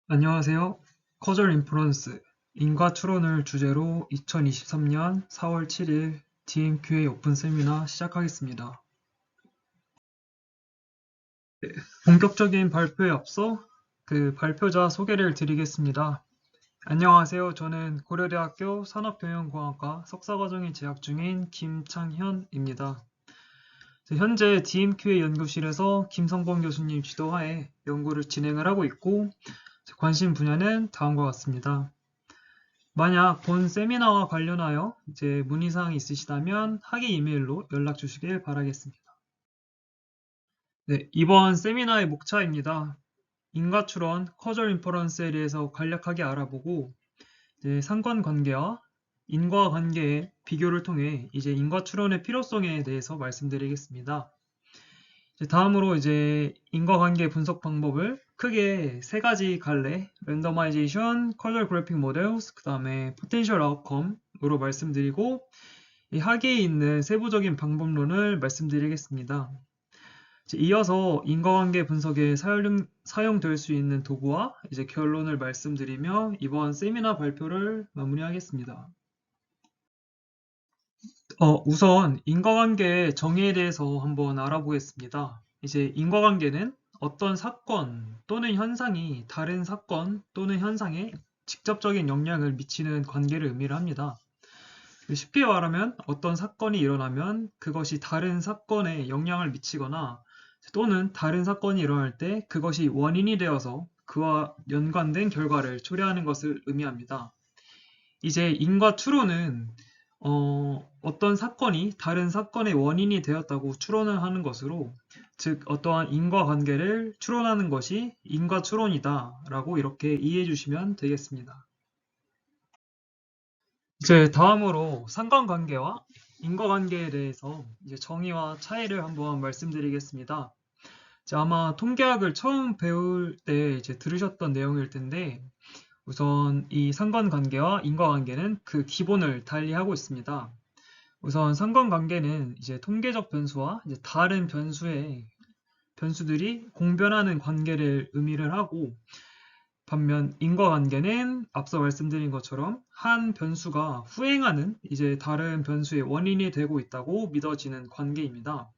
안녕하세요. 커즐 인퍼런스 인과 추론을 주제로 2023년 4월 7일 DMQA 오픈 세미나 시작하겠습니다. 네, 본격적인 발표에 앞서 그 발표자 소개를 드리겠습니다. 안녕하세요. 저는 고려대학교 산업경영공학과 석사과정에 재학 중인 김창현입니다. 현재 DMQA 연구실에서 김성범 교수님 지도하에 연구를 진행을 하고 있고 관심 분야는 다음과 같습니다. 만약 본 세미나와 관련하여 문의사항이 있으시다면 하기 이메일로 연락 주시길 바라겠습니다. 네, 이번 세미나의 목차입니다. 인과추론, 커절 인퍼런스에 대해서 간략하게 알아보고 상관관계와 인과관계의 비교를 통해 인과추론의 필요성에 대해서 말씀드리겠습니다. 다음으로 인과관계 분석 방법을 크게 세 가지 갈래, 랜더마이제이션, 컬러 그래픽 모델스, 그 다음에 포텐셜 아웃컴으로 말씀드리고 이 하계에 있는 세부적인 방법론을 말씀드리겠습니다. 이어서 인과관계 분석에 사용될 수 있는 도구와 결론을 말씀드리며 이번 세미나 발표를 마무리하겠습니다. 우선 인과관계의 정의에 대해서 한번 알아보겠습니다. 인과관계는 어떤 사건 또는 현상이 다른 사건 또는 현상에 직접적인 영향을 미치는 관계를 의미를 합니다. 쉽게 말하면 어떤 사건이 일어나면 그것이 다른 사건에 영향을 미치거나 또는 다른 사건이 일어날 때 그것이 원인이 되어서 그와 연관된 결과를 초래하는 것을 의미합니다. 인과 추론은 어떤 사건이 다른 사건의 원인이 되었다고 추론을 하는 것으로, 즉 어떠한 인과관계를 추론하는 것이 인과추론이다라고 이렇게 이해해 주시면 되겠습니다. 다음으로 상관관계와 인과관계에 대해서 정의와 차이를 한번 말씀드리겠습니다. 아마 통계학을 처음 배울 때 들으셨던 내용일 텐데, 우선 이 상관관계와 인과관계는 그 기본을 달리하고 있습니다. 우선 상관관계는 통계적 변수와 다른 변수들이 공변하는 관계를 의미를 하고, 반면 인과관계는 앞서 말씀드린 것처럼 한 변수가 후행하는 다른 변수의 원인이 되고 있다고 믿어지는 관계입니다.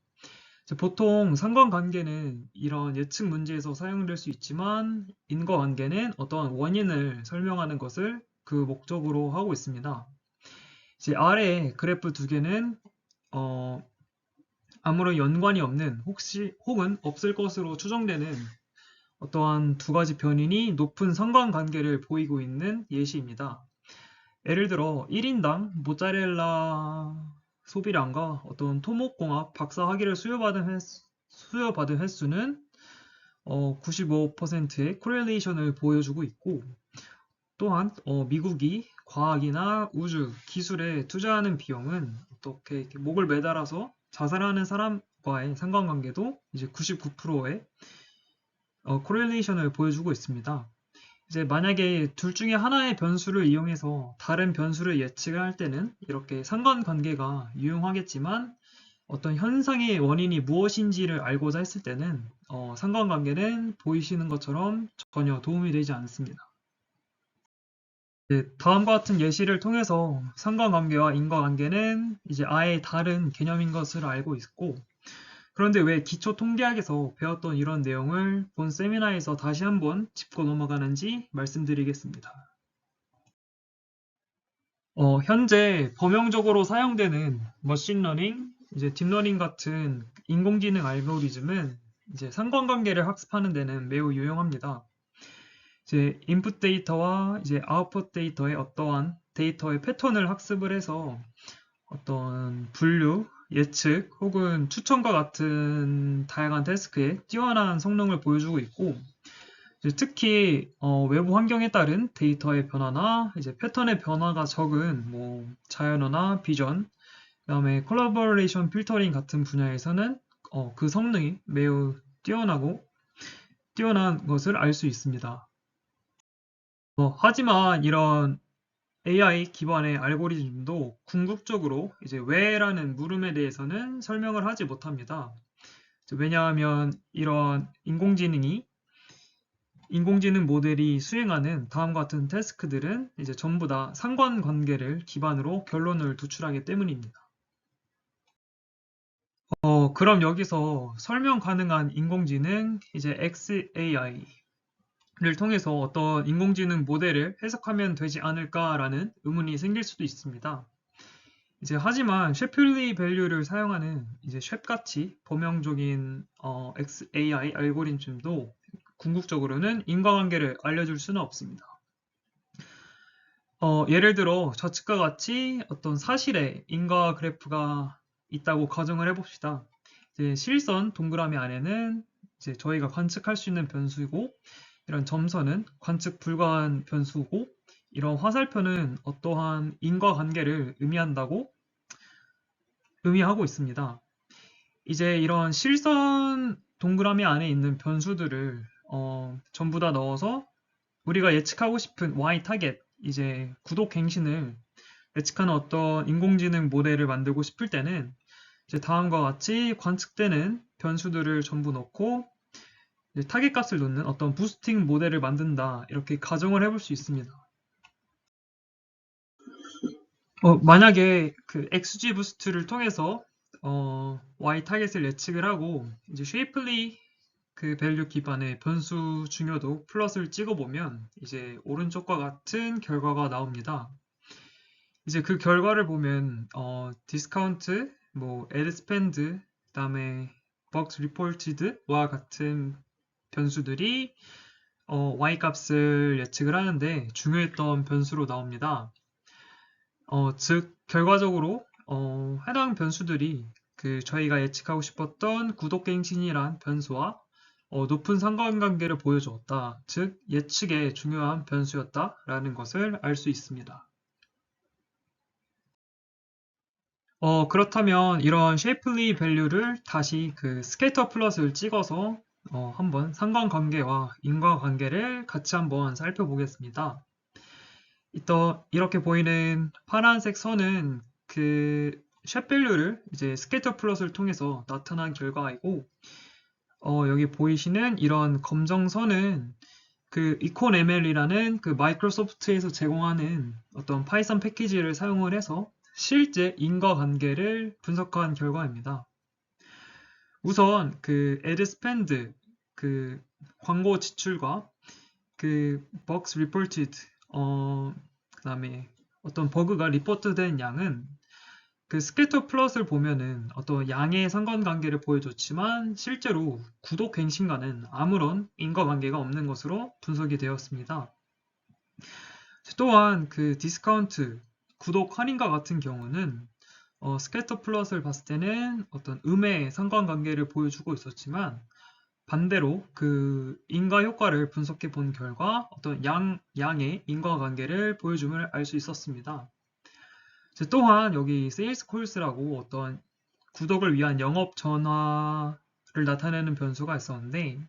보통 상관관계는 이런 예측 문제에서 사용될 수 있지만 인과관계는 어떠한 원인을 설명하는 것을 그 목적으로 하고 있습니다. 아래 그래프 두 개는 아무런 연관이 없는 혹은 없을 것으로 추정되는 어떠한 두 가지 변인이 높은 상관관계를 보이고 있는 예시입니다. 예를 들어 1인당 모짜렐라 소비량과 어떤 토목공학 박사 학위를 수여받은 횟수는 95%의 코렐레이션을 보여주고 있고, 또한 미국이 과학이나 우주, 기술에 투자하는 비용은 어떻게 이렇게 목을 매달아서 자살하는 사람과의 상관관계도 99%의 코렐레이션을 보여주고 있습니다. 만약에 둘 중에 하나의 변수를 이용해서 다른 변수를 예측을 할 때는 이렇게 상관관계가 유용하겠지만, 어떤 현상의 원인이 무엇인지를 알고자 했을 때는 상관관계는 보이시는 것처럼 전혀 도움이 되지 않습니다. 다음과 같은 예시를 통해서 상관관계와 인과관계는 아예 다른 개념인 것을 알고 있고, 그런데 왜 기초 통계학에서 배웠던 이런 내용을 본 세미나에서 다시 한번 짚고 넘어가는지 말씀드리겠습니다. 현재 범용적으로 사용되는 머신러닝, 딥러닝 같은 인공지능 알고리즘은 상관관계를 학습하는 데는 매우 유용합니다. 인풋 데이터와 아웃풋 데이터의 어떠한 데이터의 패턴을 학습을 해서 어떤 분류, 예측 혹은 추천과 같은 다양한 태스크에 뛰어난 성능을 보여주고 있고, 특히 외부 환경에 따른 데이터의 변화나 패턴의 변화가 적은 자연어나 비전, 그다음에 콜라보레이션 필터링 같은 분야에서는 그 성능이 매우 뛰어난 것을 알 수 있습니다. 하지만 이런 AI 기반의 알고리즘도 궁극적으로 왜라는 물음에 대해서는 설명을 하지 못합니다. 왜냐하면 이런 인공지능이 인공지능 모델이 수행하는 다음과 같은 태스크들은 이제 전부 다 상관관계를 기반으로 결론을 도출하기 때문입니다. 그럼 여기서 설명 가능한 인공지능 이제 XAI를 통해서 어떤 인공지능 모델을 해석하면 되지 않을까라는 의문이 생길 수도 있습니다. 이제 하지만 셰플리 밸류를 사용하는 이제 셰프같이 범용적인 XAI 알고리즘도 궁극적으로는 인과관계를 알려줄 수는 없습니다. 예를 들어 좌측과 같이 어떤 사실의 인과 그래프가 있다고 가정을 해봅시다. 이제 실선 동그라미 안에는 이제 저희가 관측할 수 있는 변수이고, 이런 점선은 관측 불가한 변수고, 이런 화살표는 어떠한 인과관계를 의미하고 있습니다. 이제 이런 실선 동그라미 안에 있는 변수들을 전부 다 넣어서 우리가 예측하고 싶은 Y 타겟, 이제 구독 갱신을 예측하는 어떤 인공지능 모델을 만들고 싶을 때는 이제 다음과 같이 관측되는 변수들을 전부 넣고 이제 타겟 값을 놓는 어떤 부스팅 모델을 만든다, 이렇게 가정을 해볼 수 있습니다. 만약에 그 XG 부스트를 통해서 Y 타겟을 예측을 하고 이제 쉐이플리 그 밸류 기반의 변수 중요도 플러스를 찍어보면 이제 오른쪽과 같은 결과가 나옵니다. 이제 그 결과를 보면 디스카운트, 뭐 ad spend, 그다음에 bugs reported와 같은 변수들이 y 값을 예측을 하는데 중요했던 변수로 나옵니다. 즉 결과적으로 해당 변수들이 그 저희가 예측하고 싶었던 구독갱신이란 변수와 높은 상관관계를 보여주었다. 즉 예측에 중요한 변수였다라는 것을 알 수 있습니다. 그렇다면 이런 쉐이플리 밸류를 다시 그 스케이터 플롯을 찍어서 한번 상관관계와 인과관계를 같이 한번 살펴보겠습니다. 이렇게 보이는 파란색 선은 그 쉐밸류를 이제 스케이터 플롯을 통해서 나타난 결과이고, 여기 보이시는 이런 검정선은 그 이콘ML이라는 그 마이크로소프트에서 제공하는 어떤 파이썬 패키지를 사용을 해서 실제 인과관계를 분석한 결과입니다. 우선 그 ad spend, 그 광고 지출과 그 bugs reported, 그다음에 어떤 버그가 리포트된 양은 그 스캐터 플롯을 보면은 어떤 양의 상관관계를 보여줬지만 실제로 구독 갱신과는 아무런 인과관계가 없는 것으로 분석이 되었습니다. 또한 그 디스카운트, 구독 할인과 같은 경우는 스캐터 플롯을 봤을 때는 어떤 음의 상관관계를 보여주고 있었지만 반대로 그 인과 효과를 분석해 본 결과 어떤 양의 인과관계를 보여줌을 알 수 있었습니다. 또한 여기 세일스 콜스라고 어떤 구독을 위한 영업 전화를 나타내는 변수가 있었는데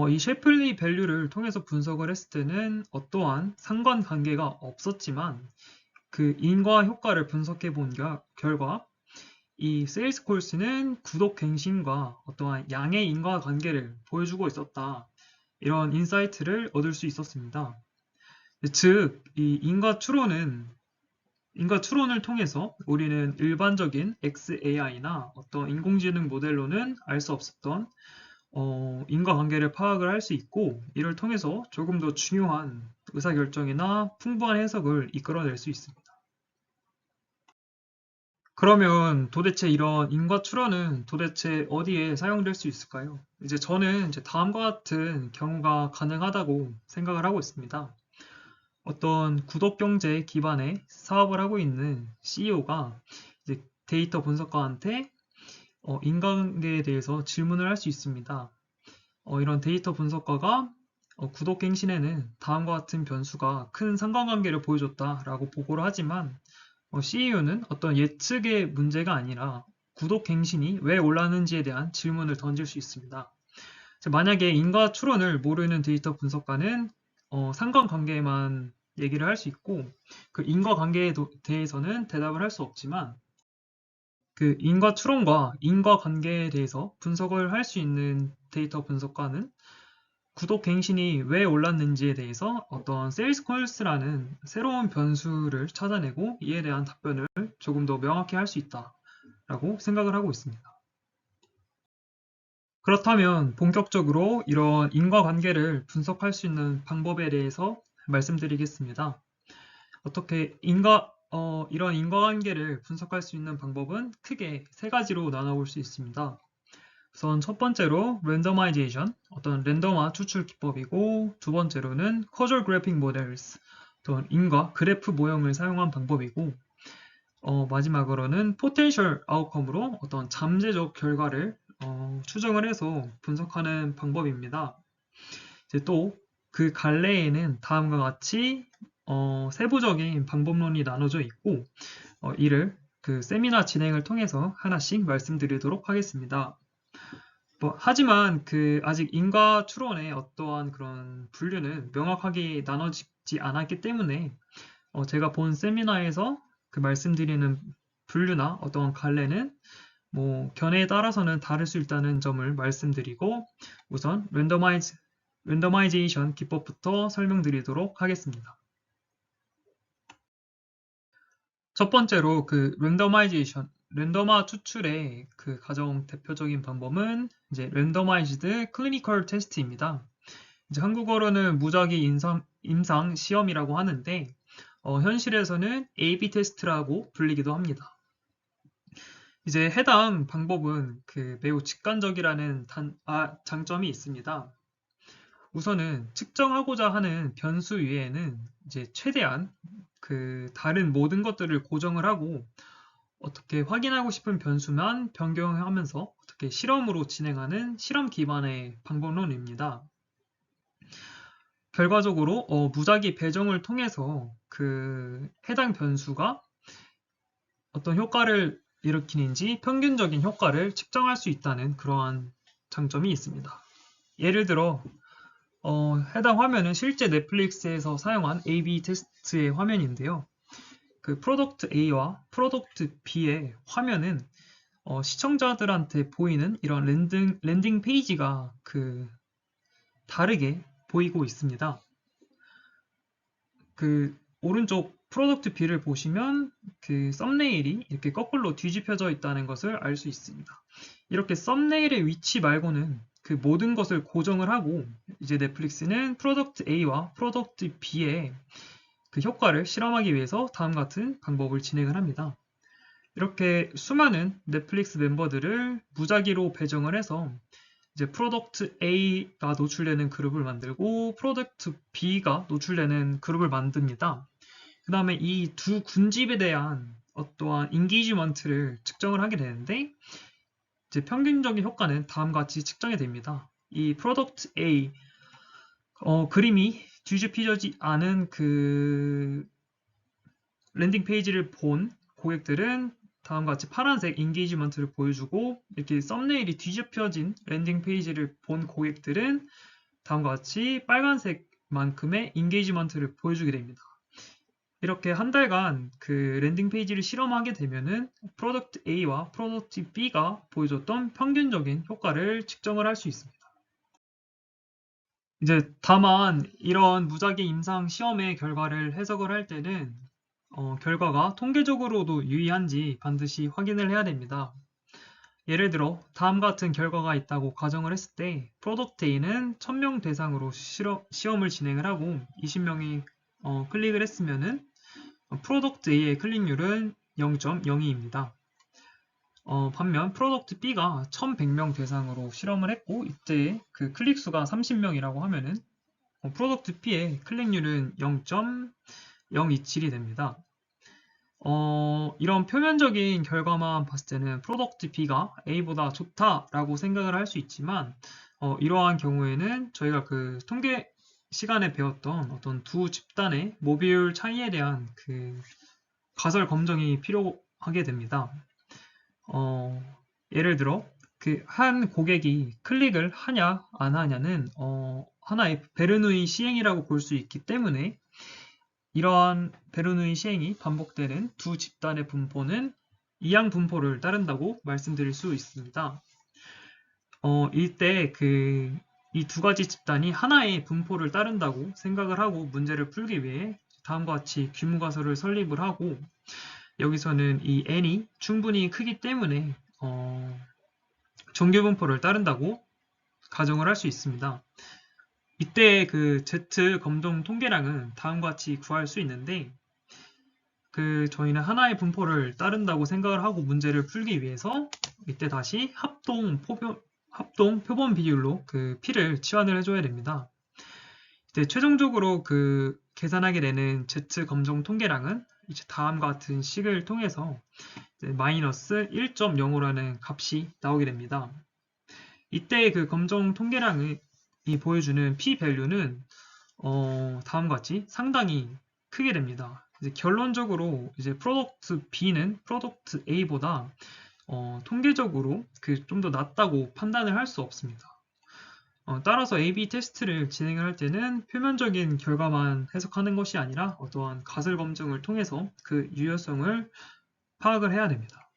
이 셰플리 밸류를 통해서 분석을 했을 때는 어떠한 상관관계가 없었지만 그 인과 효과를 분석해 본 결과 이 세일스 콜스는 구독 갱신과 어떠한 양의 인과관계를 보여주고 있었다, 이런 인사이트를 얻을 수 있었습니다. 즉, 이 인과 추론을 통해서 우리는 일반적인 XAI나 어떤 인공지능 모델로는 알 수 없었던 인과관계를 파악을 할 수 있고, 이를 통해서 조금 더 중요한 의사결정이나 풍부한 해석을 이끌어낼 수 있습니다. 그러면 도대체 이런 인과 추론은 도대체 어디에 사용될 수 있을까요? 이제 저는 이제 다음과 같은 경우가 가능하다고 생각을 하고 있습니다. 어떤 구독 경제 기반의 사업을 하고 있는 CEO가 이제 데이터 분석가한테 인과관계에 대해서 질문을 할 수 있습니다. 이런 데이터 분석가가 구독 갱신에는 다음과 같은 변수가 큰 상관관계를 보여줬다라고 보고를 하지만 CEO는 어떤 예측의 문제가 아니라 구독 갱신이 왜 올랐는지에 대한 질문을 던질 수 있습니다. 만약에 인과 추론을 모르는 데이터 분석가는 상관관계만 얘기를 할 수 있고 그 인과관계에 대해서는 대답을 할 수 없지만 그 인과 추론과 인과관계에 대해서 분석을 할 수 있는 데이터 분석가는 구독 갱신이 왜 올랐는지에 대해서 어떤 세일스 콜스라는 새로운 변수를 찾아내고 이에 대한 답변을 조금 더 명확히 할 수 있다라고 생각을 하고 있습니다. 그렇다면 본격적으로 이런 인과관계를 분석할 수 있는 방법에 대해서 말씀드리겠습니다. 어떻게 이런 인과관계를 분석할 수 있는 방법은 크게 세 가지로 나눠볼 수 있습니다. 우선 첫 번째로 랜더마이제이션, 어떤 랜덤화 추출 기법이고, 두 번째로는 Causal Graphing Models, 어떤 인과 그래프 모형을 사용한 방법이고, 마지막으로는 Potential Outcome으로 어떤 잠재적 결과를 추정을 해서 분석하는 방법입니다. 이제 또 그 갈래에는 다음과 같이 세부적인 방법론이 나눠져 있고, 이를 그 세미나 진행을 통해서 하나씩 말씀드리도록 하겠습니다. 하지만 아직 인과 추론의 어떠한 그런 분류는 명확하게 나눠지지 않았기 때문에 제가 본 세미나에서 그 말씀드리는 분류나 어떠한 갈래는 견해에 따라서는 다를 수 있다는 점을 말씀드리고 우선 랜더마이제이션 기법부터 설명드리도록 하겠습니다. 첫 번째로 랜덤화 추출의 그 가장 대표적인 방법은 이제 랜더마이즈드 클리니컬 테스트입니다. 이제 한국어로는 무작위 임상 시험이라고 하는데 현실에서는 A/B 테스트라고 불리기도 합니다. 이제 해당 방법은 매우 직관적이라는 장점이 있습니다. 우선은 측정하고자 하는 변수 위에는 이제 최대한 다른 모든 것들을 고정을 하고 어떻게 확인하고 싶은 변수만 변경하면서 어떻게 실험으로 진행하는 실험 기반의 방법론입니다. 결과적으로 무작위 배정을 통해서 해당 변수가 어떤 효과를 일으키는지 평균적인 효과를 측정할 수 있다는 그러한 장점이 있습니다. 예를 들어 해당 화면은 실제 넷플릭스에서 사용한 A/B 테스트의 화면인데요. 프로덕트 A와 프로덕트 B의 화면은 시청자들한테 보이는 이런 랜딩 페이지가 다르게 보이고 있습니다. 오른쪽 프로덕트 B를 보시면 썸네일이 이렇게 거꾸로 뒤집혀져 있다는 것을 알 수 있습니다. 이렇게 썸네일의 위치 말고는 모든 것을 고정을 하고 이제 넷플릭스는 프로덕트 A와 프로덕트 B의 효과를 실험하기 위해서 다음과 같은 방법을 진행을 합니다. 이렇게 수많은 넷플릭스 멤버들을 무작위로 배정을 해서 이제 프로덕트 A가 노출되는 그룹을 만들고 프로덕트 B가 노출되는 그룹을 만듭니다. 그 다음에 이 두 군집에 대한 어떠한 인게이지먼트를 측정을 하게 되는데 이제 평균적인 효과는 다음과 같이 측정이 됩니다. 이 프로덕트 A 그림이 뒤집혀지지 않은 랜딩 페이지를 본 고객들은 다음과 같이 파란색 인게이지먼트를 보여주고 이렇게 썸네일이 뒤집혀진 랜딩 페이지를 본 고객들은 다음과 같이 빨간색만큼의 인게이지먼트를 보여주게 됩니다. 이렇게 한 달간 랜딩 페이지를 실험하게 되면은 프로덕트 A와 프로덕트 B가 보여줬던 평균적인 효과를 측정을 할 수 있습니다. 이제 다만 이런 무작위 임상 시험의 결과를 해석을 할 때는 결과가 통계적으로도 유의한지 반드시 확인을 해야 됩니다. 예를 들어 다음 같은 결과가 있다고 가정을 했을 때 프로덕트 A는 1000명 대상으로 시험을 진행을 하고 20명이 클릭을 했으면은 프로덕트 A의 클릭률은 0.02입니다. 반면 프로덕트 B가 1100명 대상으로 실험을 했고 이때 클릭 수가 30명이라고 하면은 프로덕트 B의 클릭률은 0.027이 됩니다. 이런 표면적인 결과만 봤을 때는 프로덕트 B가 A보다 좋다라고 생각을 할 수 있지만 이러한 경우에는 저희가 통계 시간에 배웠던 어떤 두 집단의 모비율 차이에 대한 가설 검증이 필요하게 됩니다. 예를 들어 한 고객이 클릭을 하냐 안 하냐는 하나의 베르누이 시행이라고 볼 수 있기 때문에 이러한 베르누이 시행이 반복되는 두 집단의 분포는 이항 분포를 따른다고 말씀드릴 수 있습니다. 이때 이 두 가지 집단이 하나의 분포를 따른다고 생각을 하고 문제를 풀기 위해 다음과 같이 귀무가설을 설립을 하고, 여기서는 이 n이 충분히 크기 때문에 정규분포를 따른다고 가정을 할 수 있습니다. 이때 그 Z 검정 통계량은 다음과 같이 구할 수 있는데, 저희는 하나의 분포를 따른다고 생각을 하고 문제를 풀기 위해서 이때 다시 합동 표본 비율로 그 P를 치환을 해줘야 됩니다. 이때 최종적으로 계산하게 되는 Z 검정 통계량은 이제 다음과 같은 식을 통해서 마이너스 1.05라는 값이 나오게 됩니다. 이때 그 검정 통계량이 보여주는 P 밸류는 다음과 같이 상당히 크게 됩니다. 이제 결론적으로 이제 프로덕트 B는 프로덕트 A보다 통계적으로 좀 더 낮다고 판단을 할 수 없습니다. 따라서 A/B 테스트를 진행을 할 때는 표면적인 결과만 해석하는 것이 아니라 어떠한 가설 검증을 통해서 그 유효성을 파악을 해야 됩니다.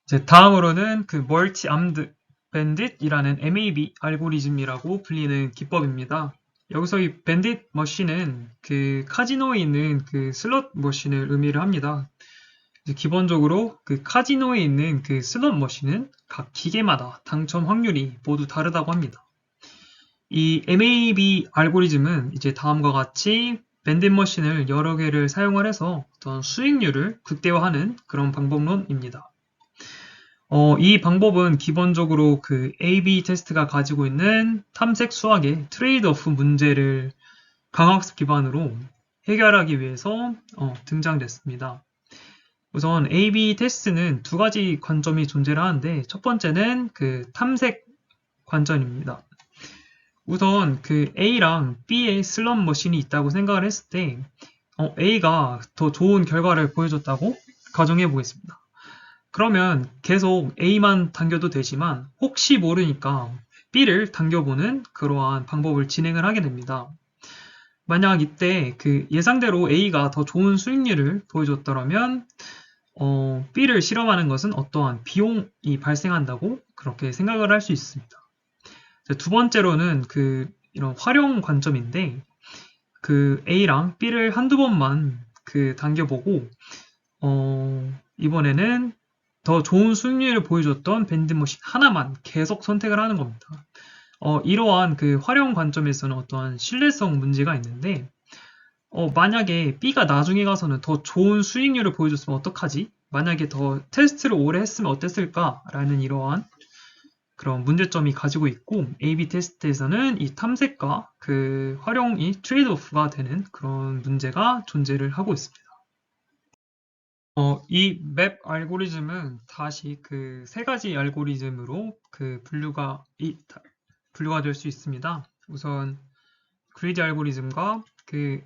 이제 다음으로는 멀티 암드 밴딧이라는 MAB 알고리즘이라고 불리는 기법입니다. 여기서 이 밴딧 머신은 카지노에 있는 슬롯 머신을 의미를 합니다. 기본적으로 카지노에 있는 슬롯 머신은 각 기계마다 당첨 확률이 모두 다르다고 합니다. 이 MAB 알고리즘은 이제 다음과 같이 밴딧 머신을 여러 개를 사용을 해서 어떤 수익률을 극대화하는 그런 방법론입니다. 이 방법은 기본적으로 A/B 테스트가 가지고 있는 탐색 수학의 트레이드오프 문제를 강학습 기반으로 해결하기 위해서 등장됐습니다. 우선 A/B 테스트는 두 가지 관점이 존재를 하는데, 첫 번째는 탐색 관점입니다. 우선 A랑 B의 슬롯 머신이 있다고 생각을 했을 때 A가 더 좋은 결과를 보여줬다고 가정해 보겠습니다. 그러면 계속 A만 당겨도 되지만 혹시 모르니까 B를 당겨보는 그러한 방법을 진행을 하게 됩니다. 만약 이때 예상대로 A가 더 좋은 수익률을 보여줬더라면 B를 실험하는 것은 어떠한 비용이 발생한다고 그렇게 생각을 할 수 있습니다. 두 번째로는 이런 활용 관점인데, A랑 B를 한두 번만 당겨보고 이번에는 더 좋은 수익률을 보여줬던 밴드머신 하나만 계속 선택을 하는 겁니다. 이러한 활용 관점에서는 어떠한 신뢰성 문제가 있는데, 만약에 B가 나중에 가서는 더 좋은 수익률을 보여줬으면 어떡하지? 만약에 더 테스트를 오래 했으면 어땠을까라는 이러한 그런 문제점이 가지고 있고, A/B 테스트에서는 이 탐색과 활용이 트레이드오프가 되는 그런 문제가 존재를 하고 있습니다. 이 맵 알고리즘은 다시 세 가지 알고리즘으로 분류가 될 수 있습니다. 우선 그리디 알고리즘과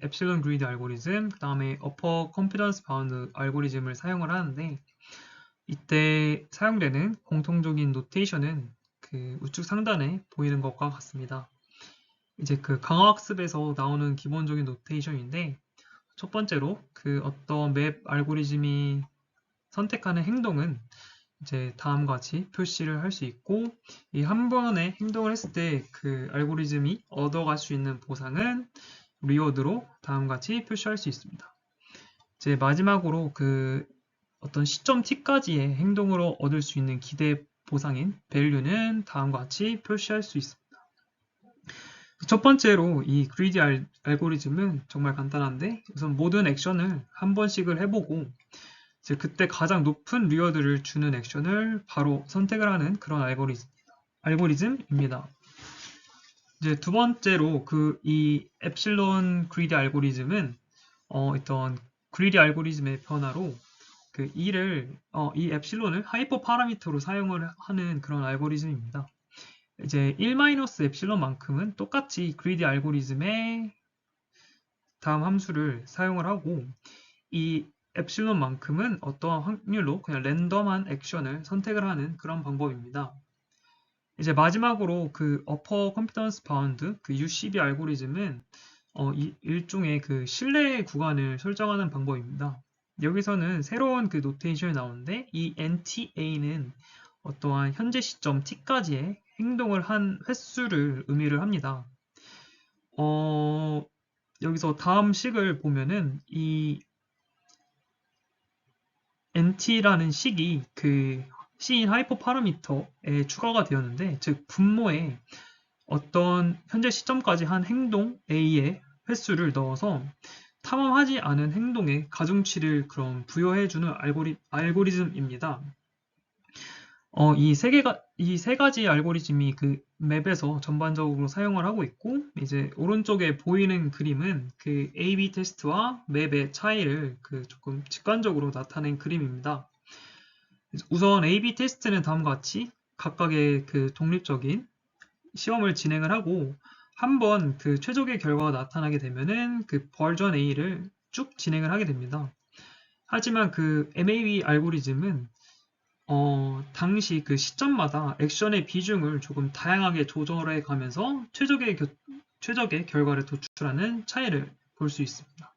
엡실론 그리디 알고리즘, 그 다음에 어퍼 컨피던스 바운드 알고리즘을 사용을 하는데, 이때 사용되는 공통적인 노테이션은 우측 상단에 보이는 것과 같습니다. 이제 강화학습에서 나오는 기본적인 노테이션인데, 첫 번째로 어떤 맵 알고리즘이 선택하는 행동은 이제 다음과 같이 표시를 할 수 있고, 이 한 번의 행동을 했을 때 알고리즘이 얻어갈 수 있는 보상은 리워드로 다음과 같이 표시할 수 있습니다. 이제 마지막으로 어떤 시점 t까지의 행동으로 얻을 수 있는 기대 보상인 value는 다음과 같이 표시할 수 있습니다. 첫 번째로 이 greedy 알고리즘은 정말 간단한데, 우선 모든 액션을 한 번씩을 해보고 이제 그때 가장 높은 리워드를 주는 액션을 바로 선택을 하는 그런 알고리즘입니다. 이제 두 번째로 이 엡실론 그리디 알고리즘은 어떤 그리디 알고리즘의 변화로 이 엡실론을 하이퍼 파라미터로 사용을 하는 그런 알고리즘입니다. 이제 1-엡실론만큼은 똑같이 그리디 알고리즘의 다음 함수를 사용을 하고, 이 엡실론만큼은 어떠한 확률로 그냥 랜덤한 액션을 선택을 하는 그런 방법입니다. 이제 마지막으로 어퍼 컴피던스 바운드 UCB 알고리즘은 일종의 신뢰 구간을 설정하는 방법입니다. 여기서는 새로운 노테이션이 나오는데, 이 NTA는 어떠한 현재 시점 t까지의 행동을 한 횟수를 의미를 합니다. 여기서 다음 식을 보면은 이 nt라는 식이 그 c인 하이퍼 파라미터에 추가가 되었는데, 즉 분모에 어떤 현재 시점까지 한 행동 A의 횟수를 넣어서 탐험하지 않은 행동의 가중치를 그럼 부여해주는 알고리즘입니다. 이 세 가지 알고리즘이 그 맵에서 전반적으로 사용을 하고 있고, 이제 오른쪽에 보이는 그림은 그 A/B 테스트와 맵의 차이를 그 조금 직관적으로 나타낸 그림입니다. 우선 A/B 테스트는 다음과 같이 각각의 그 독립적인 시험을 진행을 하고, 한번 그 최적의 결과가 나타나게 되면은 그 버전 A를 쭉 진행을 하게 됩니다. 하지만 그 MAB 알고리즘은 당시 그 시점마다 액션의 비중을 조금 다양하게 조절해 가면서 최적의 결과를 도출하는 차이를 볼 수 있습니다.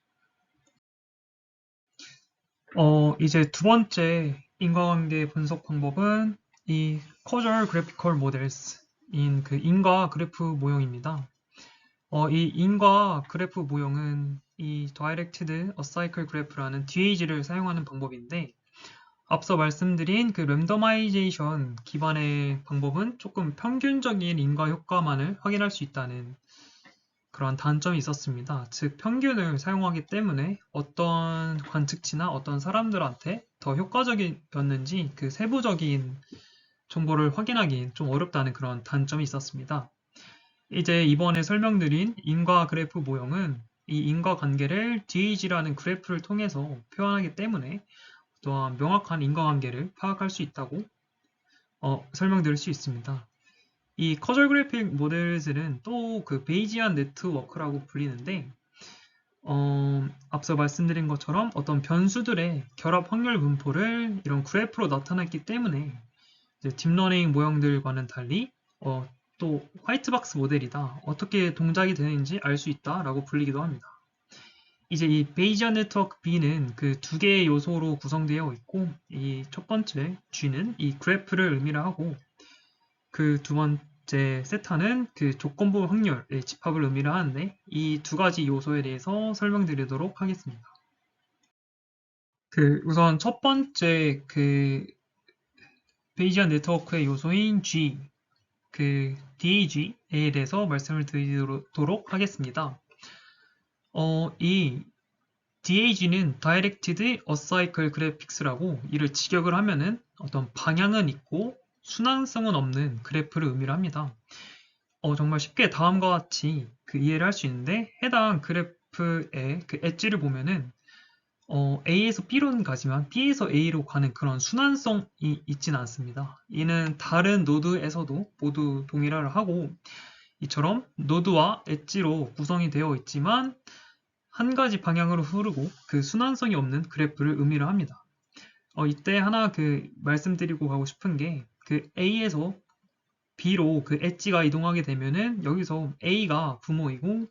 이제 두 번째 인과관계 분석 방법은 이 Causal Graphical Models인 그 인과 그래프 모형입니다. 이 인과 그래프 모형은 이 Directed Acyclic Graph라는 DAG를 사용하는 방법인데, 앞서 말씀드린 그 랜더마이제이션 기반의 방법은 조금 평균적인 인과 효과만을 확인할 수 있다는 그런 단점이 있었습니다. 즉, 평균을 사용하기 때문에 어떤 관측치나 어떤 사람들한테 더 효과적이었는지 그 세부적인 정보를 확인하기 좀 어렵다는 그런 단점이 있었습니다. 이제 이번에 설명드린 인과 그래프 모형은 이 인과관계를 DAG라는 그래프를 통해서 표현하기 때문에 또한 명확한 인과관계를 파악할 수 있다고 설명드릴 수 있습니다. 이 커절 그래픽 모델들은 또 그 베이지안 네트워크라고 불리는데, 앞서 말씀드린 것처럼 어떤 변수들의 결합 확률 분포를 이런 그래프로 나타냈기 때문에 이제 딥러닝 모형들과는 달리 또 화이트박스 모델이다, 어떻게 동작이 되는지 알 수 있다라고 불리기도 합니다. 이제 이 베이지안 네트워크 B는 그 두 개의 요소로 구성되어 있고, 이 첫 번째 G는 이 그래프를 의미를 하고, 그 두 번째 세타는 그 조건부 확률의 집합을 의미를 하는데, 이 두 가지 요소에 대해서 설명드리도록 하겠습니다. 우선 첫 번째 그 베이지안 네트워크의 요소인 G, 그 DAG에 대해서 말씀을 드리도록 하겠습니다. 이 DAG는 Directed Acyclic Graphics라고 이를 직역을 하면은 어떤 방향은 있고 순환성은 없는 그래프를 의미를 합니다. 정말 쉽게 다음과 같이 그 이해를 할 수 있는데, 해당 그래프의 그 엣지를 보면은 A에서 B로는 가지만 B에서 A로 가는 그런 순환성이 있지는 않습니다. 이는 다른 노드에서도 모두 동일화를 하고, 이처럼 노드와 엣지로 구성이 되어 있지만 한 가지 방향으로 흐르고 그 순환성이 없는 그래프를 의미를 합니다. 이때 하나 그 말씀드리고 가고 싶은 게, 그 A에서 B로 그 엣지가 이동하게 되면은 여기서 A가 부모이고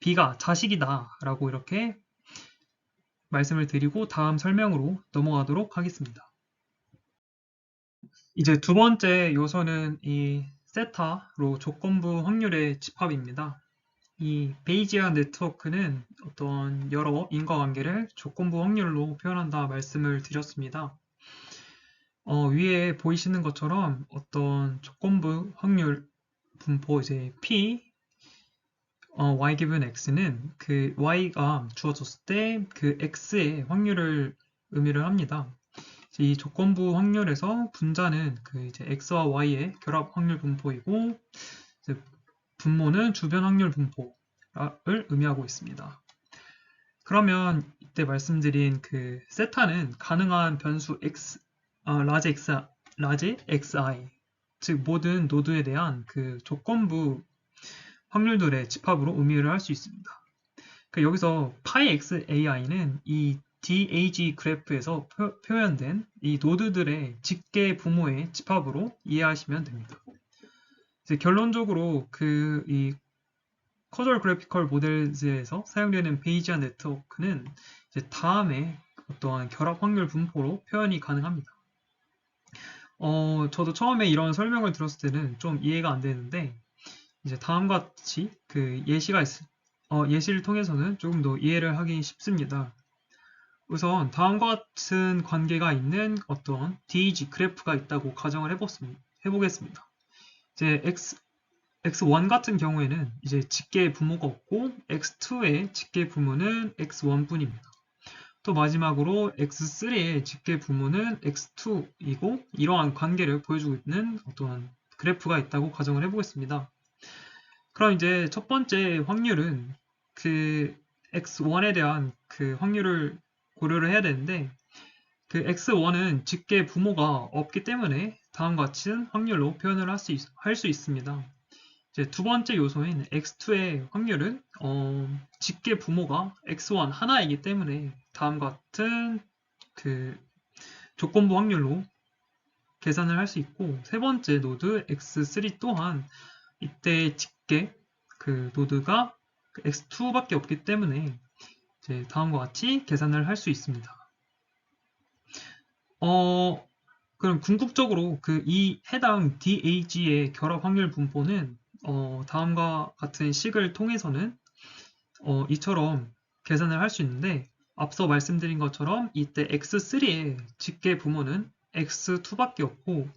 B가 자식이다 라고 이렇게 말씀을 드리고 다음 설명으로 넘어가도록 하겠습니다. 이제 두 번째 요소는 이 세타로 조건부 확률의 집합입니다. 이 베이지안 네트워크는 어떤 여러 인과관계를 조건부 확률로 표현한다 말씀을 드렸습니다. 위에 보이시는 것처럼 어떤 조건부 확률 분포 이제 P, y 기분 x는 그 y가 주어졌을 때 그 x의 확률을 의미를 합니다. 이 조건부 확률에서 분자는 그 이제 x와 y의 결합 확률 분포이고, 분모는 주변 확률 분포를 의미하고 있습니다. 그러면 이때 말씀드린 그 세타는 가능한 변수 라지 xi, 즉 모든 노드에 대한 그 조건부 확률들의 집합으로 의미를 할 수 있습니다. 여기서 파이 xai는 이 DAG 그래프에서 표현된 이 노드들의 직계 부모의 집합으로 이해하시면 됩니다. 결론적으로 이 커절 그래피컬 모델즈에서 사용되는 베이지안 네트워크는 이제 다음에 어떠한 결합 확률 분포로 표현이 가능합니다. 저도 처음에 이런 설명을 들었을 때는 좀 이해가 안 되는데, 이제 다음과 같이 그 예시를 통해서는 조금 더 이해를 하기 쉽습니다. 우선 다음과 같은 관계가 있는 어떤 DEG 그래프가 있다고 가정을 해보겠습니다. 이제 X1 같은 경우에는 이제 직계의 부모가 없고 X2의 직계 부모는 X1 뿐입니다. 또 마지막으로 X3의 직계 부모는 X2이고 이러한 관계를 보여주고 있는 어떤 그래프가 있다고 가정을 해보겠습니다. 그럼 이제 첫 번째 확률은 그 X1에 대한 그 확률을 고려를 해야 되는데 그 X1은 직계 부모가 없기 때문에 다음과 같은 확률로 표현을 할 수 있습니다. 이제 두 번째 요소인 X2의 확률은 직계 부모가 X1 하나이기 때문에 다음과 같은 그 조건부 확률로 계산을 할 수 있고 세 번째 노드 X3 또한 이때 직계 그 노드가 X2밖에 없기 때문에 이제 다음과 같이 계산을 할 수 있습니다. 그럼 궁극적으로 그 이 해당 DAG의 결합 확률 분포는 다음과 같은 식을 통해서는 이처럼 계산을 할 수 있는데 앞서 말씀드린 것처럼 이때 X3의 직계 부모는 X2밖에 없고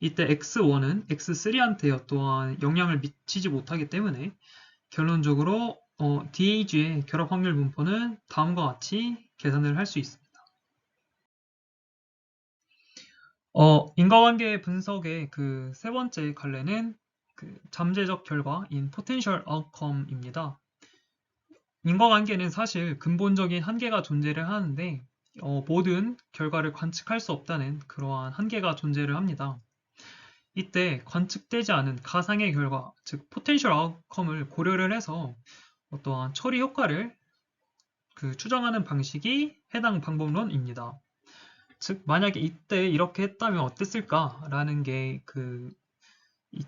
이때 X1은 X3한테 어떠한 영향을 미치지 못하기 때문에 결론적으로 DAG의 결합 확률 분포는 다음과 같이 계산을 할 수 있습니다. 인과관계 분석의 그 세 번째 갈래는 그 잠재적 결과인 potential outcome입니다. 인과관계는 사실 근본적인 한계가 존재를 하는데 모든 결과를 관측할 수 없다는 그러한 한계가 존재를 합니다. 이때 관측되지 않은 가상의 결과, 즉 potential outcome을 고려를 해서 어떠한 처리 효과를 그 추정하는 방식이 해당 방법론입니다. 즉 만약에 이때 이렇게 했다면 어땠을까라는 게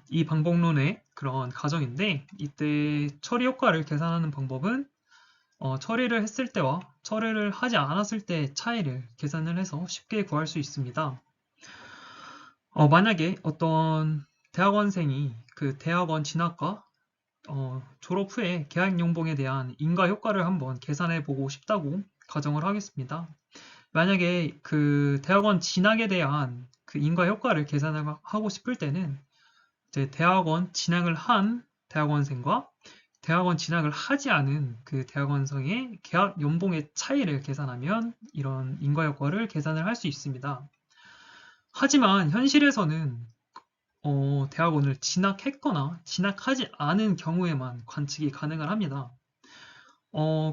이 방법론의 그런 가정인데 이때 처리 효과를 계산하는 방법은 처리를 했을 때와 처리를 하지 않았을 때의 차이를 계산을 해서 쉽게 구할 수 있습니다. 만약에 어떤 대학원생이 그 대학원 진학과 졸업 후에 계약 연봉에 대한 인과 효과를 한번 계산해 보고 싶다고 가정을 하겠습니다. 만약에 그 대학원 진학에 대한 그 인과 효과를 계산을 하고 싶을 때는 이제 대학원 진학을 한 대학원생과 대학원 진학을 하지 않은 그 대학원생의 계약 연봉의 차이를 계산하면 이런 인과 효과를 계산을 할 수 있습니다. 하지만 현실에서는 대학원을 진학했거나 진학하지 않은 경우에만 관측이 가능을 합니다.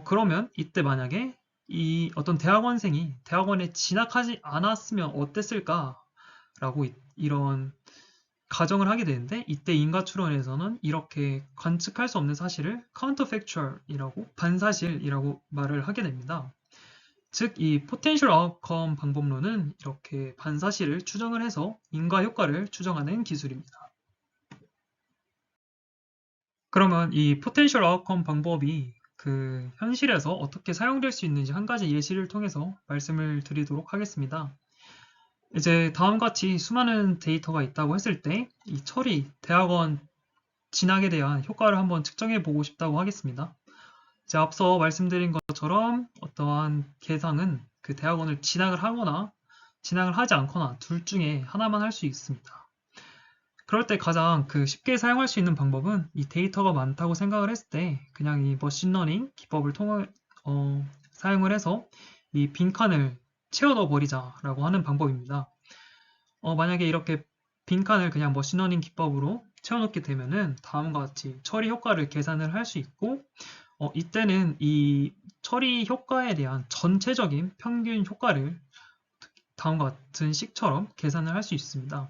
그러면 이때 만약에 이 어떤 대학원생이 대학원에 진학하지 않았으면 어땠을까라고 이런 가정을 하게 되는데 이때 인과추론에서는 이렇게 관측할 수 없는 사실을 counterfactual이라고 반사실이라고 말을 하게 됩니다. 즉, 이 potential outcome 방법론은 이렇게 반사실을 추정을 해서 인과 효과를 추정하는 기술입니다. 그러면 이 potential outcome 방법이 그 현실에서 어떻게 사용될 수 있는지 한 가지 예시를 통해서 말씀을 드리도록 하겠습니다. 이제 다음과 같이 수많은 데이터가 있다고 했을 때 이 처리, 대학원 진학에 대한 효과를 한번 측정해 보고 싶다고 하겠습니다. 이제 앞서 말씀드린 것처럼 어떠한 계상은 그 대학원을 진학을 하거나 진학을 하지 않거나 둘 중에 하나만 할 수 있습니다. 그럴 때 가장 그 쉽게 사용할 수 있는 방법은 이 데이터가 많다고 생각을 했을 때 그냥 이 머신러닝 기법을 사용을 해서 이 빈칸을 채워 넣어 버리자라고 하는 방법입니다. 만약에 이렇게 빈칸을 그냥 머신러닝 기법으로 채워넣게 되면은 다음과 같이 처리 효과를 계산을 할 수 있고 이때는 이 처리 효과에 대한 전체적인 평균 효과를 다음과 같은 식처럼 계산을 할 수 있습니다.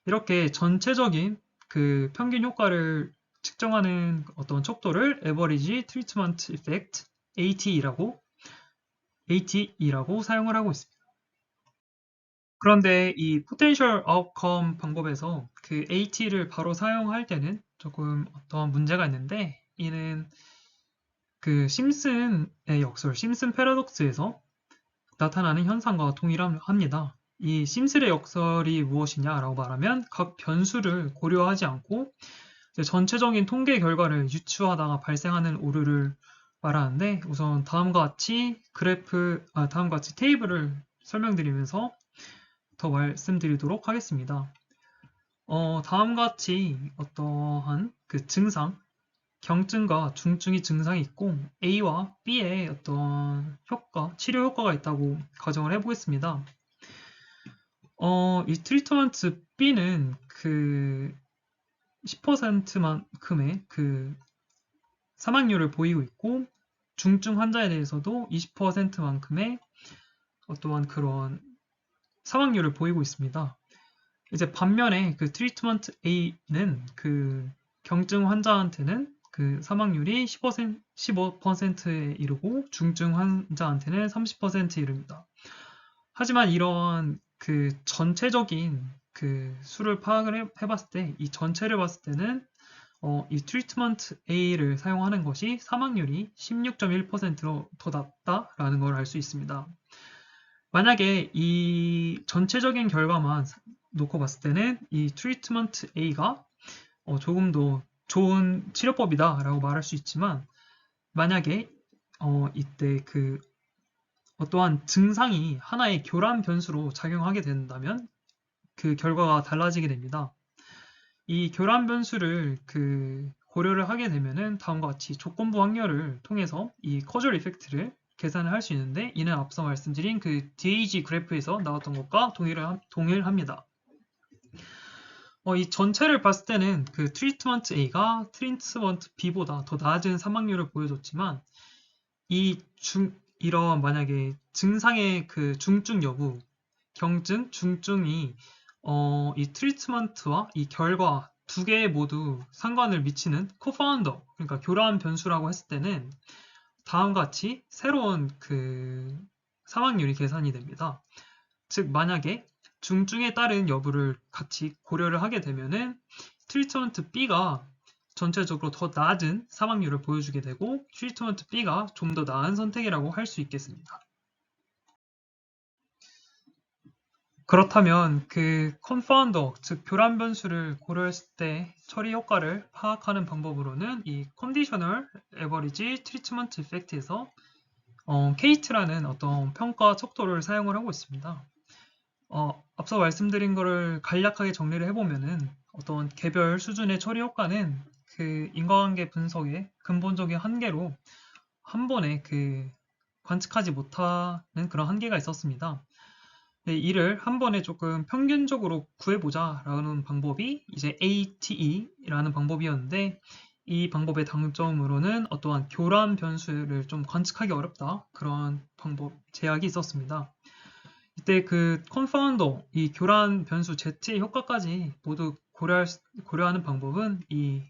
이렇게 전체적인 그 평균 효과를 측정하는 어떤 척도를 Average Treatment Effect ATE라고 사용을 하고 있습니다. 그런데 이 Potential Outcome 방법에서 그 AT를 바로 사용할 때는 조금 어떤 문제가 있는데 이는 그 심슨의 역설, 심슨 패러독스에서 나타나는 현상과 동일합니다. 이 심스의 역설이 무엇이냐라고 말하면 각 변수를 고려하지 않고 이제 전체적인 통계 결과를 유추하다가 발생하는 오류를 말하는데 우선 다음과 같이 테이블을 설명드리면서 더 말씀드리도록 하겠습니다. 다음과 같이 어떠한 그 증상, 경증과 중증의 증상이 있고 A와 B의 어떤 치료 효과가 있다고 가정을 해보겠습니다. 이 트리트먼트 B는 그 10%만큼의 그 사망률을 보이고 있고 중증 환자에 대해서도 20%만큼의 어떠한 그런 사망률을 보이고 있습니다. 이제 반면에 그 트리트먼트 A는 그 경증 환자한테는 그 사망률이 15%에 이르고 중증 환자한테는 30%에 이릅니다. 하지만 이런 그 전체적인 그 수를 파악을 해봤을 때 이 전체를 봤을 때는 이 트리트먼트 A를 사용하는 것이 사망률이 16.1%로 더 낮다라는 걸 알 수 있습니다. 만약에 이 전체적인 결과만 놓고 봤을 때는 이 트리트먼트 A가 조금 더 좋은 치료법이다 라고 말할 수 있지만 만약에 이때 그 어떠한 증상이 하나의 교란 변수로 작용하게 된다면 그 결과가 달라지게 됩니다. 이 교란 변수를 그 고려를 하게 되면은 다음과 같이 조건부 확률을 통해서 이 커즐 이펙트를 계산을 할 수 있는데 이는 앞서 말씀드린 그 DAG 그래프에서 나왔던 것과 동일합니다. 이 전체를 봤을 때는 그 트리트먼트 A가 트리트먼트 B보다 더 낮은 사망률을 보여줬지만 이런 만약에 증상의 그 중증 여부, 경증, 중증이 이 트리트먼트와 이 결과 두 개 모두 상관을 미치는 코파운더, 그러니까 교란 변수라고 했을 때는 다음과 같이 새로운 그 사망률이 계산이 됩니다. 즉 만약에 중증에 따른 여부를 같이 고려를 하게 되면은 트리트먼트 B가 전체적으로 더 낮은 사망률을 보여주게 되고 트리트먼트 B가 좀 더 나은 선택이라고 할 수 있겠습니다. 그렇다면 그 컨파운더, 즉 교란 변수를 고려했을 때 처리 효과를 파악하는 방법으로는 이 컨디셔널 에버리지 트리트먼트 이펙트에서 케이트라는 어떤 평가 척도를 사용을 하고 있습니다. 앞서 말씀드린 거를 간략하게 정리를 해보면은 어떤 개별 수준의 처리 효과는 그 인과관계 분석의 근본적인 한계로 한 번에 그 관측하지 못하는 그런 한계가 있었습니다. 네, 이를 한 번에 조금 평균적으로 구해보자라는 방법이 이제 ATE라는 방법이었는데 이 방법의 장점으로는 어떠한 교란 변수를 좀 관측하기 어렵다 그런 방법 제약이 있었습니다. 이때 그 컨파운더, 이 교란 변수 Z의 효과까지 모두 고려하는 방법은 이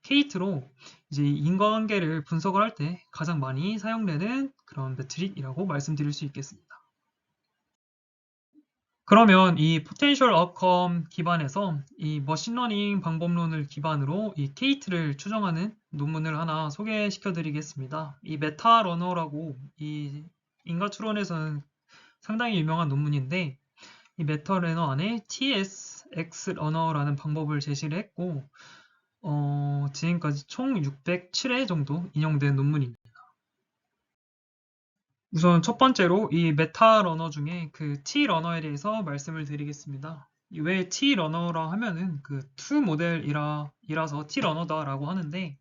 케이트로 이제 인과관계를 분석을 할 때 가장 많이 사용되는 그런 매트릭이라고 말씀드릴 수 있겠습니다. 그러면 이 포텐셜 아웃컴 기반에서 이 머신러닝 방법론을 기반으로 이 케이트를 추정하는 논문을 하나 소개시켜 드리겠습니다. 이 메타러너라고 이 인과 추론에서는 상당히 유명한 논문인데 이 메타러너 안에 TSX 러너라는 방법을 제시를 했고 지금까지 총 607회 정도 인용된 논문입니다. 우선 첫 번째로 이 메타 러너 중에 그 T 러너에 대해서 말씀을 드리겠습니다. 왜 T 러너라 하면은 그 투 모델이라서 T 러너다라고 하는데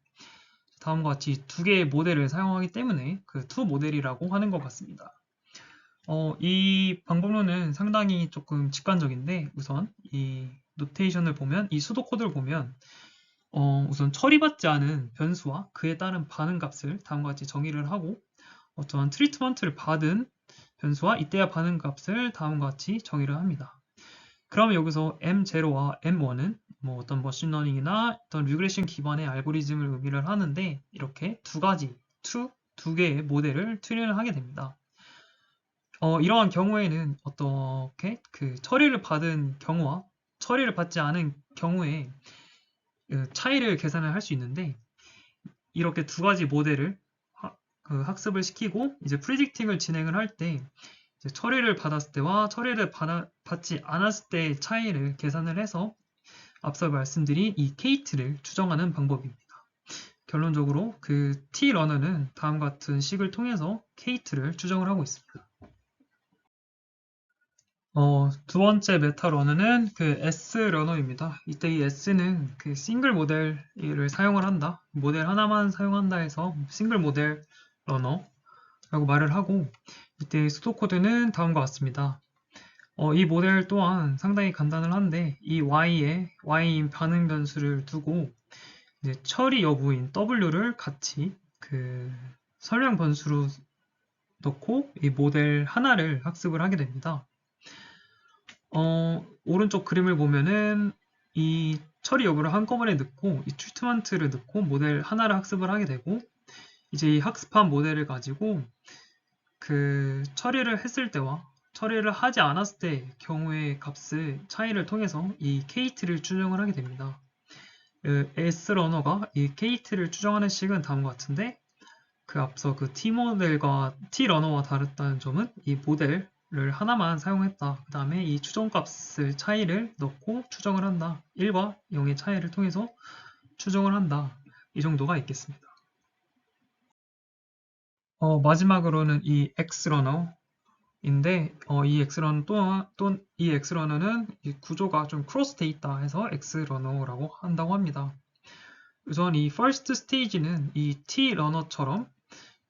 다음과 같이 두 개의 모델을 사용하기 때문에 그 투 모델이라고 하는 것 같습니다. 이 방법론은 상당히 조금 직관적인데 우선 이 노테이션을 보면 이 수도 코드를 보면 우선 처리받지 않은 변수와 그에 따른 반응 값을 다음과 같이 정의를 하고 어떠한 트리트먼트를 받은 변수와 이때의 반응 값을 다음과 같이 정의를 합니다. 그러면 여기서 M0와 M1은 뭐 어떤 머신러닝이나 어떤 리그레션 기반의 알고리즘을 의미를 하는데 이렇게 두 개의 모델을 트레이닝을 하게 됩니다. 이러한 경우에는 어떻게 그 처리를 받은 경우와 처리를 받지 않은 경우에 그 차이를 계산을 할 수 있는데 이렇게 두 가지 모델을 학습을 시키고 이제 프리딕팅을 진행을 할 때 이제 처리를 받았을 때와 처리를 받지 않았을 때의 차이를 계산을 해서 앞서 말씀드린 이 K트를 추정하는 방법입니다. 결론적으로 그 T러너는 다음과 같은 식을 통해서 K트를 추정을 하고 있습니다. 두 번째 메타 러너는 그 S 러너입니다. 이때 이 S는 그 싱글 모델을 사용을 한다. 모델 하나만 사용한다 해서 싱글 모델 러너라고 말을 하고, 이때 수도 코드는 다음과 같습니다. 이 모델 또한 상당히 간단을 한데, 이 Y인 반응 변수를 두고 이제 처리 여부인 W를 같이 그 설명 변수로 넣고 이 모델 하나를 학습을 하게 됩니다. 오른쪽 그림을 보면은 이 처리 여부를 한꺼번에 넣고 이 트리트먼트를 넣고 모델 하나를 학습을 하게 되고, 이제 이 학습한 모델을 가지고 그 처리를 했을 때와 처리를 하지 않았을 때 경우의 값의 차이를 통해서 이 K트를 추정을 하게 됩니다. S러너가 이 K트를 추정하는 식은 다음과 같은데, 그 앞서 그 T모델과 T러너와 다르다는 점은 이 모델을 하나만 사용했다. 그 다음에 이 추정값의 차이를 넣고 추정을 한다. 1과 0의 차이를 통해서 추정을 한다. 이 정도가 있겠습니다. 마지막으로는 이 X러너인데, 이 X러너는 이 구조가 좀 크로스돼 있다 해서 X러너라고 한다고 합니다. 우선 이 first stage는 이 T러너처럼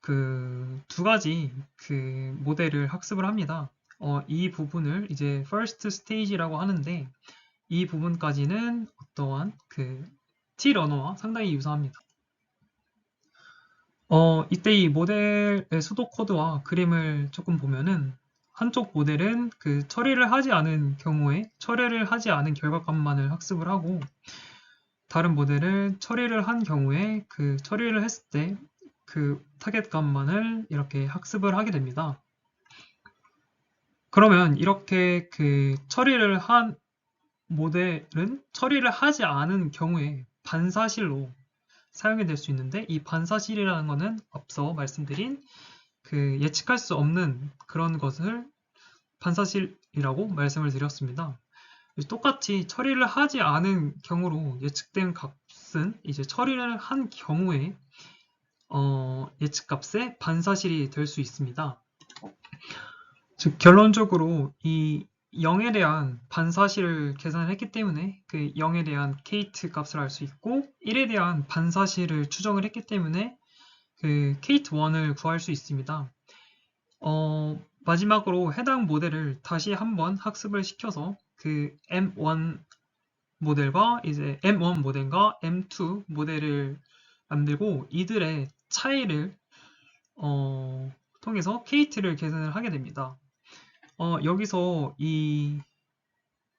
그 두 가지 그 모델을 학습을 합니다. 이 부분을 이제 first stage라고 하는데, 이 부분까지는 어떠한 그 T러너와 상당히 유사합니다. 이때 이 모델의 수도 코드와 그림을 조금 보면은, 한쪽 모델은 그 처리를 하지 않은 경우에 처리를 하지 않은 결과값만을 학습을 하고, 다른 모델을 처리를 한 경우에 그 처리를 했을 때 그 타겟 값만을 이렇게 학습을 하게 됩니다. 그러면 이렇게 그 처리를 한 모델은 처리를 하지 않은 경우에 반사실로 사용이 될 수 있는데, 이 반사실이라는 것은 앞서 말씀드린 그 예측할 수 없는 그런 것을 반사실이라고 말씀을 드렸습니다. 똑같이 처리를 하지 않은 경우로 예측된 값은 이제 처리를 한 경우에 예측값의 반사실이 될 수 있습니다. 즉 결론적으로 이 0에 대한 반사실을 계산을 했기 때문에 그 0에 대한 K트 값을 알 수 있고, 1에 대한 반사실을 추정을 했기 때문에 그 K트1을 구할 수 있습니다. 마지막으로 해당 모델을 다시 한번 학습을 시켜서 그 M1 모델과 이제 M1 모델과 M2 모델을 만들고 이들의 차이를 통해서 K트를 계산을 하게 됩니다. 여기서 이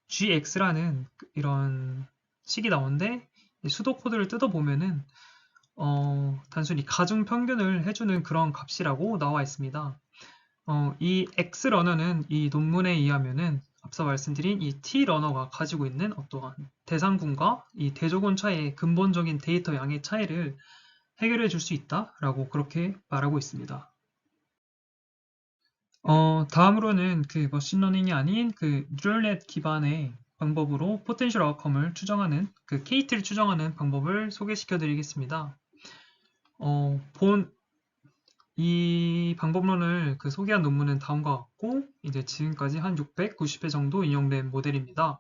GX라는 이런 식이 나오는데, 수도 코드를 뜯어보면은 단순히 가중 평균을 해주는 그런 값이라고 나와 있습니다. 이 X러너는 이 논문에 의하면은 앞서 말씀드린 이 T러너가 가지고 있는 어떠한 대상군과 이 대조군 차이의 근본적인 데이터 양의 차이를 해결해 줄 수 있다라고 그렇게 말하고 있습니다. 다음으로는 그 머신러닝이 아닌 그 뉴럴넷 기반의 방법으로 포텐셜 아웃컴을 추정하는 그 K트를 추정하는 방법을 소개시켜 드리겠습니다. 이 방법론을 그 소개한 논문은 다음과 같고, 이제 지금까지 한 690회 정도 인용된 모델입니다.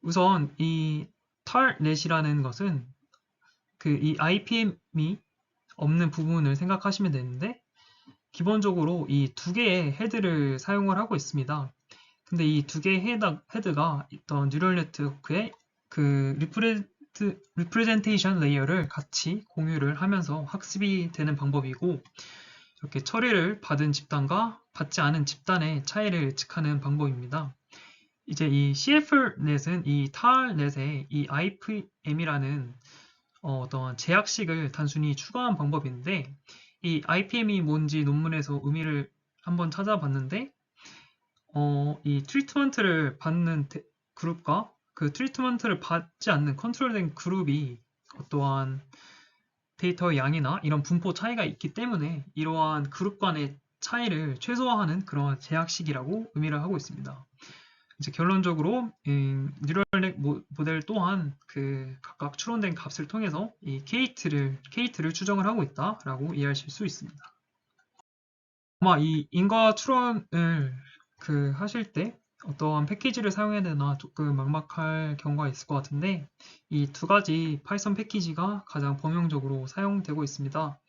우선 이 TARNet이라는 것은 그 이 IPM이 없는 부분을 생각하시면 되는데, 기본적으로 이 두 개의 헤드를 사용을 하고 있습니다. 근데 이 두 개의 헤드가 있던 뉴럴 네트워크의 그 리프레젠테이션 레이어를 같이 공유를 하면서 학습이 되는 방법이고, 이렇게 처리를 받은 집단과 받지 않은 집단의 차이를 예측하는 방법입니다. 이제 이 CF넷은 이 TARNet의 이 IPM이라는 어떤 제약식을 단순히 추가한 방법인데, 이 IPM이 뭔지 논문에서 의미를 한번 찾아봤는데, 이 트리트먼트를 받는 그룹과 그 트리트먼트를 받지 않는 컨트롤된 그룹이 어떠한 데이터의 양이나 이런 분포 차이가 있기 때문에 이러한 그룹 간의 차이를 최소화하는 그런 제약식이라고 의미를 하고 있습니다. 이제 결론적으로 뉴럴넷 모델 또한 그 각각 추론된 값을 통해서 이 K트를 추정을 하고 있다라고 이해하실 수 있습니다. 아마 이 인과 추론을 하실 때 어떠한 패키지를 사용해야 되나 조금 막막할 경우가 있을 것 같은데 이 두 가지 파이썬 패키지가 가장 범용적으로 사용되고 있습니다.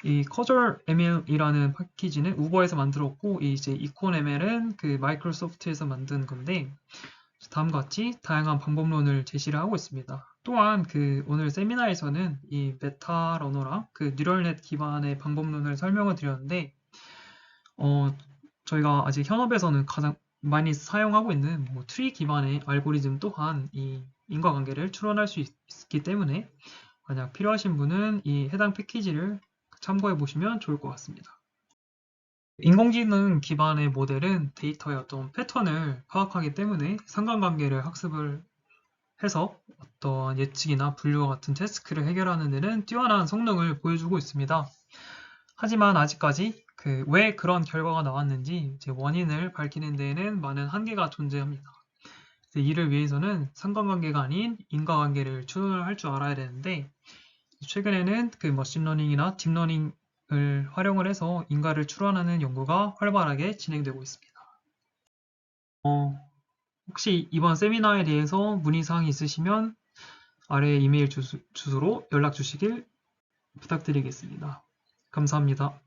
이 Causal ML이라는 패키지는 우버에서 만들었고 이제 이콘 ML은 그 마이크로소프트에서 만든 건데 다음과 같이 다양한 방법론을 제시를 하고 있습니다. 또한 오늘 세미나에서는 이 메타 러너랑 그 뉴럴넷 기반의 방법론을 설명을 드렸는데 저희가 아직 현업에서는 가장 많이 사용하고 있는 트리 기반의 알고리즘 또한 이 인과관계를 추론할 수 있기 때문에 만약 필요하신 분은 이 해당 패키지를 참고해 보시면 좋을 것 같습니다. 인공지능 기반의 모델은 데이터의 어떤 패턴을 파악하기 때문에 상관관계를 학습을 해서 어떤 예측이나 분류와 같은 태스크를 해결하는 데는 뛰어난 성능을 보여주고 있습니다. 하지만 아직까지 왜 그런 결과가 나왔는지 원인을 밝히는 데에는 많은 한계가 존재합니다. 이를 위해서는 상관관계가 아닌 인과관계를 추론할 줄 알아야 되는데 최근에는 머신러닝이나 딥러닝을 활용을 해서 인과를 추론하는 연구가 활발하게 진행되고 있습니다. 혹시 이번 세미나에 대해서 문의사항이 있으시면 아래 이메일 주소로 연락 주시길 부탁드리겠습니다. 감사합니다.